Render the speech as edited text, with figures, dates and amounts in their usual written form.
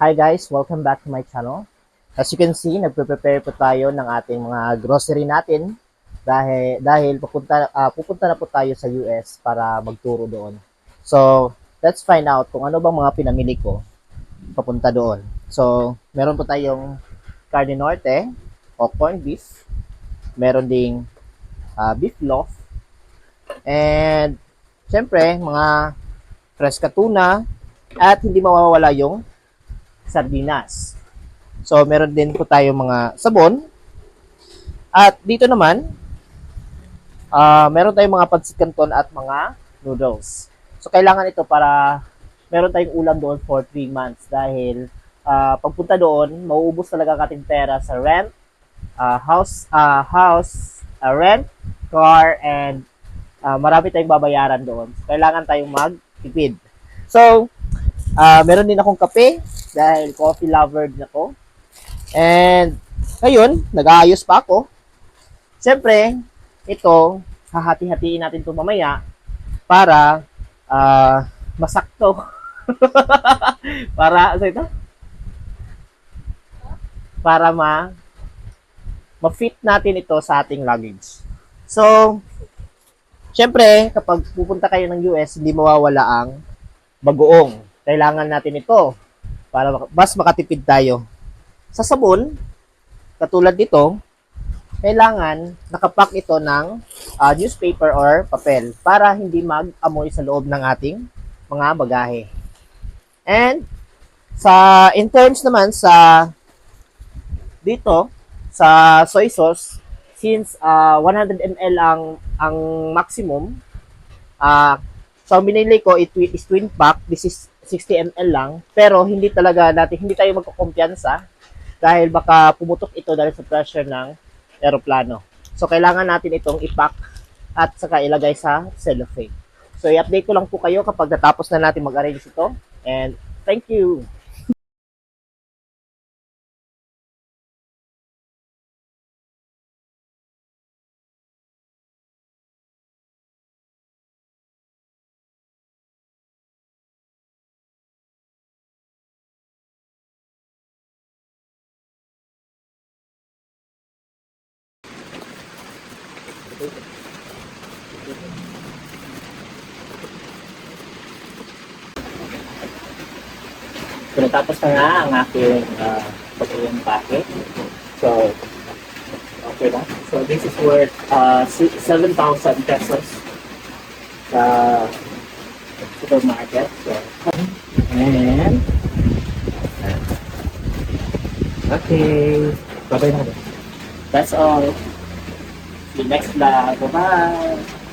Hi guys, welcome back to my channel. As you can see, nagpe-prepare po tayo ng ating mga grocery natin dahil pupunta na po tayo sa US para magturo doon. So, let's find out kung ano bang mga pinamili ko papunta doon. So, meron po tayong carne norte o corned beef. Meron ding beef loaf. And, syempre, mga fresh tuna at hindi mawawala yung sardinas. So, meron din po tayo mga sabon. At dito naman, meron tayong mga pancit canton at mga noodles. So, kailangan ito para meron tayong ulam doon for 3 months dahil pagpunta doon, mauubos talaga ang ating pera sa rent, rent, car, and marami tayong babayaran doon. So, kailangan tayong magtipid. So, meron din akong kape dahil coffee lover din ako. And, ngayon, nag-aayos pa ako. Siyempre, ito, hahati-hatiin natin ito mamaya para masakto. Para, ano ito? Para ma-fit natin ito sa ating luggage. So, siyempre, kapag pupunta kayo ng US, hindi mawawala ang bagoong. Kailangan natin ito para mas makatipid tayo. Sa sabon, katulad nito, kailangan nakapack ito ng newspaper or papel para hindi mag-amoy sa loob ng ating mga bagahe. And in terms naman sa dito sa soy sauce, since 100 ml ang maximum, so binili ko is twin pack. This is 60 ml lang, pero hindi tayo magkukumpiyansa dahil baka pumutok ito dahil sa pressure ng eroplano. So, kailangan natin itong ipack at saka ilagay sa cellophane. So, i-update ko lang po kayo kapag natapos na natin mag-arrange ito. And, thank you! So, natapos na nga ang aking pag-uwing packet. So, okay na. So, this is worth 7,000 pesos sa supermarket. So, and, okay. Bye-bye na. That's all. See you next vlog. Bye-bye.